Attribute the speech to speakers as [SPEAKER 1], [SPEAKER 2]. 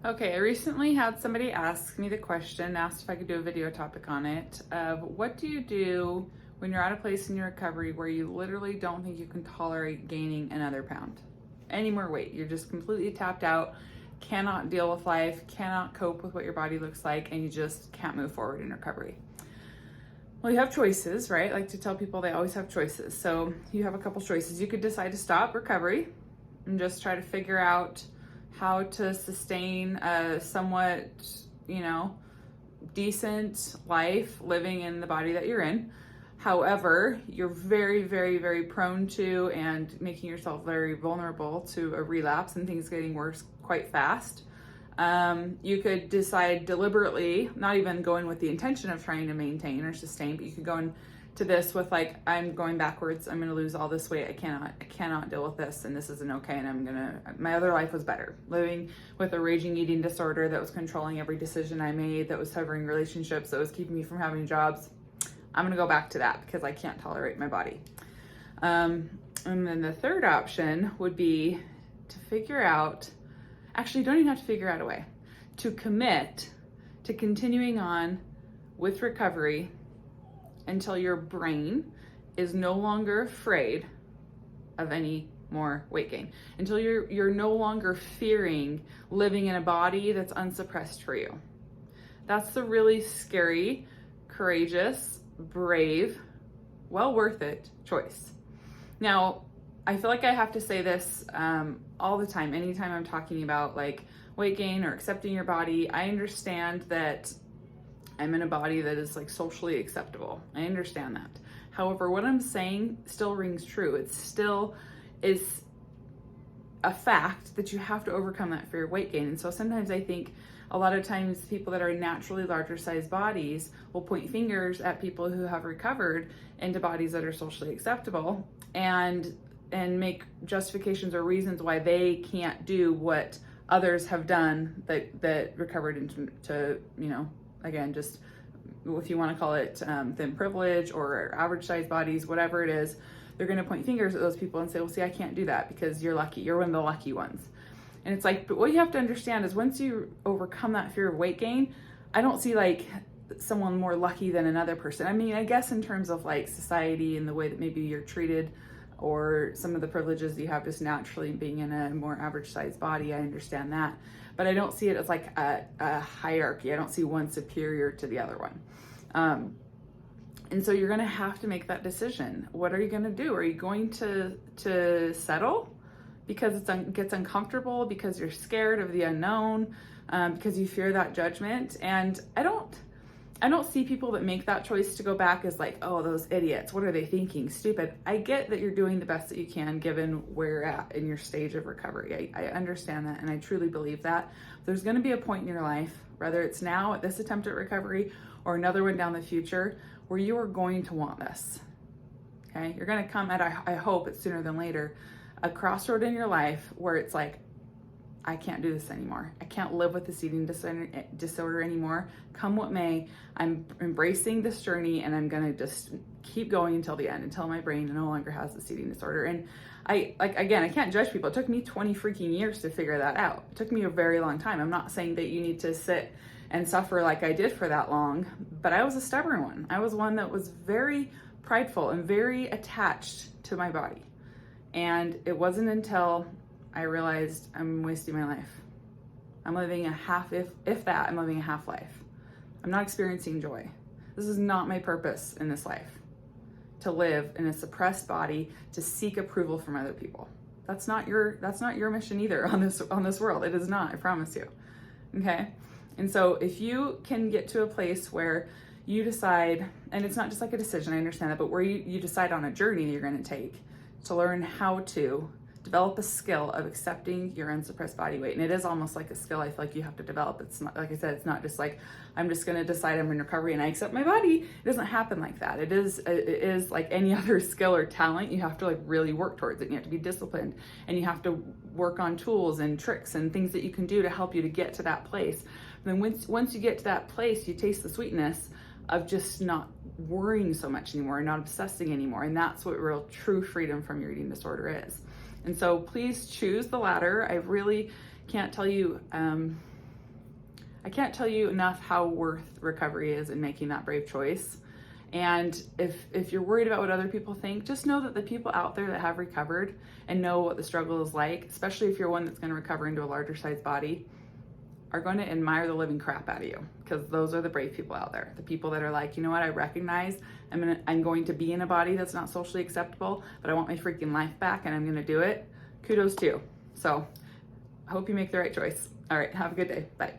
[SPEAKER 1] Okay, I recently had somebody ask me the question, asked if I could do a video topic on it, of what do you do when you're at a place in your recovery where you literally don't think you can tolerate gaining another pound, any more weight. You're just completely tapped out, cannot deal with life, cannot cope with what your body looks like, and you just can't move forward in recovery. Well, you have choices, right? I like to tell people they always have choices. So you have a couple choices. You could decide to stop recovery and just try to figure out how to sustain a somewhat, decent life living in the body that you're in. However, you're very, very, very prone to and making yourself very vulnerable to a relapse and things getting worse quite fast. You could decide deliberately, not even going with the intention of trying to maintain or sustain, but you could go into this with like, I'm going backwards, I'm gonna lose all this weight, I cannot deal with this, and this isn't okay, and my other life was better. Living with a raging eating disorder that was controlling every decision I made, that was severing relationships, that was keeping me from having jobs. I'm gonna go back to that because I can't tolerate my body. And then the third option would be to figure out, actually you don't even have to figure out a way, to commit to continuing on with recovery until your brain is no longer afraid of any more weight gain, until you're no longer fearing living in a body that's unsuppressed for you. That's the really scary, courageous, brave, well worth it choice. Now, I feel like I have to say this all the time, anytime I'm talking about like weight gain or accepting your body. I understand that I'm in a body that is like socially acceptable. I understand that. However, what I'm saying still rings true. It still is a fact that you have to overcome that fear of weight gain. And so sometimes I think a lot of times people that are in naturally larger size bodies will point fingers at people who have recovered into bodies that are socially acceptable and make justifications or reasons why they can't do what others have done that recovered into again, just if you want to call it thin privilege or average size bodies, whatever it is, they're going to point fingers at those people and say, well, see, I can't do that because you're lucky. You're one of the lucky ones. And it's like, but what you have to understand is once you overcome that fear of weight gain, I don't see like someone more lucky than another person. I mean, I guess in terms of like society and the way that maybe you're treated or some of the privileges you have just naturally being in a more average size body, I understand that. But I don't see it as like a hierarchy. I don't see one superior to the other one. And so you're gonna have to make that decision. What are you gonna do? Are you going to settle because it gets uncomfortable, because you're scared of the unknown, because you fear that judgment? And I don't see people that make that choice to go back as like, oh, those idiots, what are they thinking? Stupid. I get that you're doing the best that you can given where you're at in your stage of recovery. I understand that, and I truly believe that. There's going to be a point in your life, whether it's now at this attempt at recovery or another one down the future, where you are going to want this. Okay? You're going to come at, I hope it's sooner than later, a crossroad in your life where it's like, I can't do this anymore. I can't live with this eating disorder anymore. Come what may, I'm embracing this journey and I'm gonna just keep going until the end, until my brain no longer has this eating disorder. And I can't judge people. It took me 20 freaking years to figure that out. It took me a very long time. I'm not saying that you need to sit and suffer like I did for that long, but I was a stubborn one. I was one that was very prideful and very attached to my body. And it wasn't until I realized I'm wasting my life. I'm living a half, if that, I'm living a half life. I'm not experiencing joy. This is not my purpose in this life, to live in a suppressed body, to seek approval from other people. That's not your mission either on this world. It is not, I promise you. Okay? And so if you can get to a place where you decide, and it's not just like a decision, I understand that, but where you decide on a journey that you're gonna take to learn how to develop a skill of accepting your unsuppressed body weight. And it is almost like a skill I feel like you have to develop. It's not, like I said, it's not just like, I'm just gonna decide I'm in recovery and I accept my body. It doesn't happen like that. It is like any other skill or talent. You have to like really work towards it. You have to be disciplined and you have to work on tools and tricks and things that you can do to help you to get to that place. And then once you get to that place, you taste the sweetness of just not worrying so much anymore, not obsessing anymore. And that's what real true freedom from your eating disorder is. And so please choose the latter. I really can't tell you I can't tell you enough how worth recovery is in making that brave choice. And if you're worried about what other people think, just know that the people out there that have recovered and know what the struggle is like, especially if you're one that's going to recover into a larger size body, are going to admire the living crap out of you, because those are the brave people out there. The people that are like, you know what, I recognize I'm going to be in a body that's not socially acceptable, but I want my freaking life back and I'm going to do it. Kudos to you. So I hope you make the right choice. All right, have a good day. Bye.